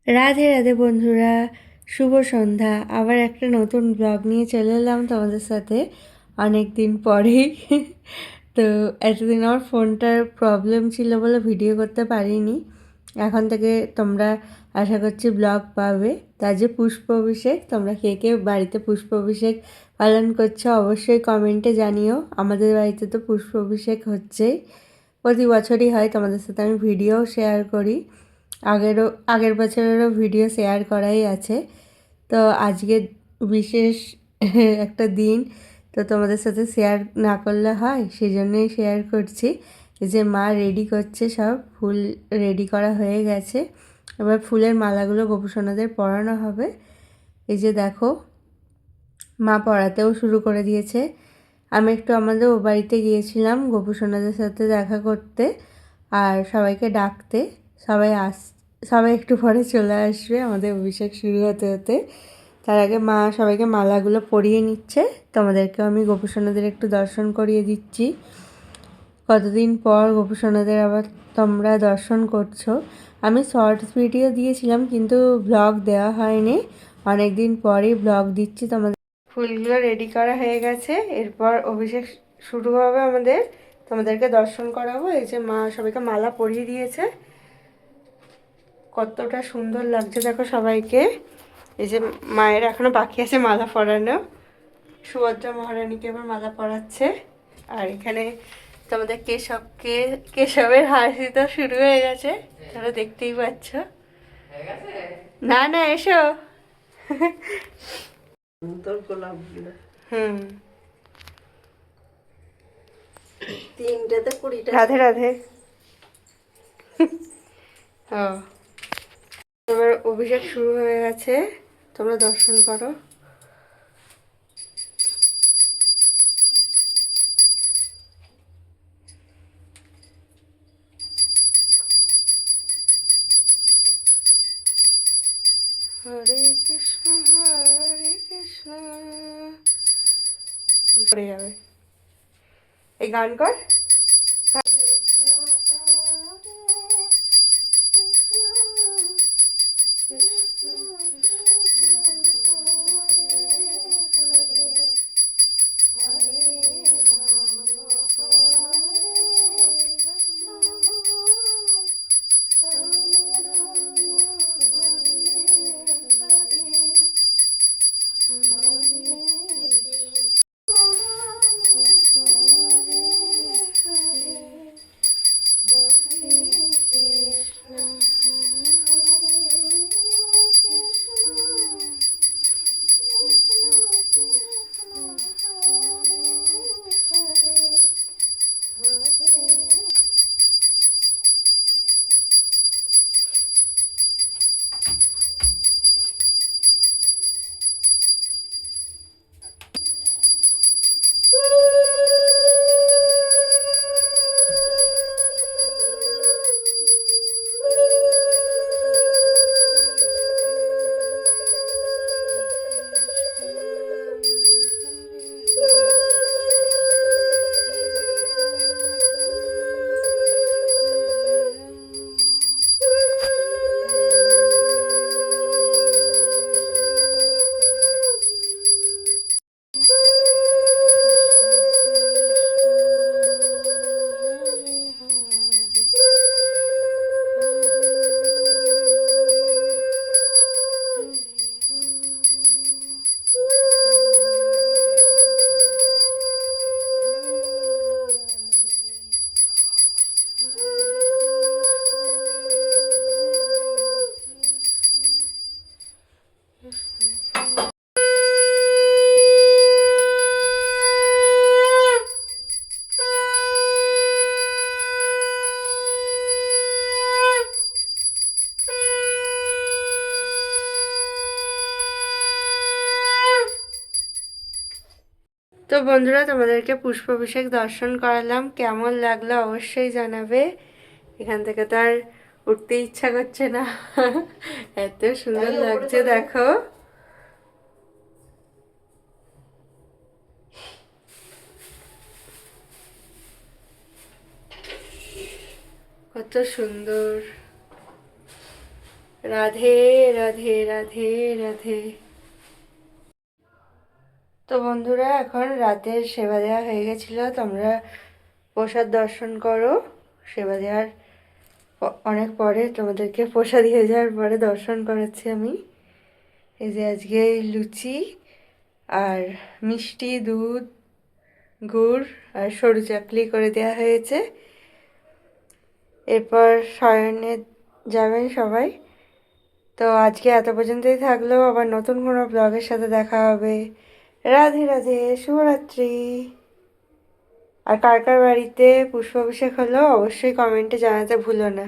রাধে রাধে বন্ধুরা, শুভ সন্ধ্যা। আবার একটা নতুন ব্লগ নিয়ে চলে এলাম তোমাদের সাথে অনেক দিন পরেই। তো এতদিন আমার ফোনটার প্রবলেম ছিল বলে ভিডিও করতে পারিনি। এখন থেকে তোমরা আশা করছি ব্লগ পাবে। তার যে পুষ্প অভিষেক, তোমরা কে কে বাড়িতে পুষ্প অভিষেক পালন করছো অবশ্যই কমেন্টে জানিও। আমাদের বাড়িতে তো পুষ্প অভিষেক হচ্ছেই, প্রতি বছরই হয়। তোমাদের সাথে আমি ভিডিও শেয়ার করি, আগের বছরেরও ভিডিও শেয়ার করাই আছে। তো আজকে বিশেষ একটা দিন, তো তোমাদের সাথে শেয়ার না করলে হয়, সেই জন্যই শেয়ার করছি। এই যে মা রেডি করছে, সব ফুল রেডি করা হয়ে গেছে। এবার ফুলের মালাগুলো গোপুসোনাদের পরানো হবে। এই যে দেখো, মা পড়াতেও শুরু করে দিয়েছে। আমি একটু আমাদের ও বাড়িতে গিয়েছিলাম গোপুসোনাদের সাথে দেখা করতে আর সবাইকে ডাকতে। সবাই একটু পরে চলে আসবে আমাদের অভিষেক শুরু হতে হতে। তার আগে মা সবাইকে মালাগুলো পরিয়ে নিচ্ছে। তোমাদেরকেও আমি গোপুসোনাদের একটু দর্শন করিয়ে দিচ্ছি। কতদিন পর গোপুসোনাদের আবার তোমরা দর্শন করছো। আমি শর্টস ভিডিও দিয়েছিলাম কিন্তু ব্লগ দেওয়া হয়নি, অনেক দিন পরেই ব্লগ দিচ্ছি তোমাদের। ফুলগুলো রেডি করা হয়ে গেছে, এরপর অভিষেক শুরু হবে আমাদের। তোমাদেরকে দর্শন করাবো। এই যে মা সবাইকে মালা পরিয়ে দিয়েছে, কতটা সুন্দর লাগছে দেখো সবাইকে। এই যে মায়ের এখনো বাকি আছে মালা পরানো, সুভদ্রা মহারানীকে এবার মালা পরাচ্ছে। আর এখানে তোমাদের কেশবের হাসি তো শুরু হয়ে গেছে, তোমরা দেখতেই পাচ্ছ। না না, এসো। হুম, তিনটেতে 20 টাকা। রাধে রাধে। ও, এবার অভিষেক শুরু হয়ে গেছে, তোমরা দর্শন করো। হরে কৃষ্ণ হরে কৃষ্ণ। পড়ে যাবে, এই গান কর। তো বন্ধুরা, তোমাদেরকে পুষ্পাভিষেক দর্শন করালাম, কেমন লাগলো অবশ্যই জানাবে। এখান থেকে তো আর উঠতে ইচ্ছা করছে না, এত সুন্দর লাগছে দেখো। কত সুন্দর। রাধে রাধে রাধে রাধে। তো বন্ধুরা, এখন রাতের সেবা দেওয়া হয়ে গেছিলো, তোমরা প্রসাদ দর্শন করো। সেবা দেওয়ার অনেক পরে তোমাদেরকে প্রসাদ দিয়ে যাওয়ার পরে দর্শন করাচ্ছি আমি। এই যে আজকে লুচি আর মিষ্টি, দুধ, গুড় আর সরু চাকলি করে দেওয়া হয়েছে। এরপর শয়নে যাবেন সবাই। তো আজকে এত পর্যন্তই থাকলো, আবার নতুন কোনো ব্লগের সাথে দেখা হবে। রাধে রাধে, শুভরাত্রি। আর কার কার বাড়িতে পুষ্পাভিষেক হলো অবশ্যই কমেন্টে জানাতে ভুলো না।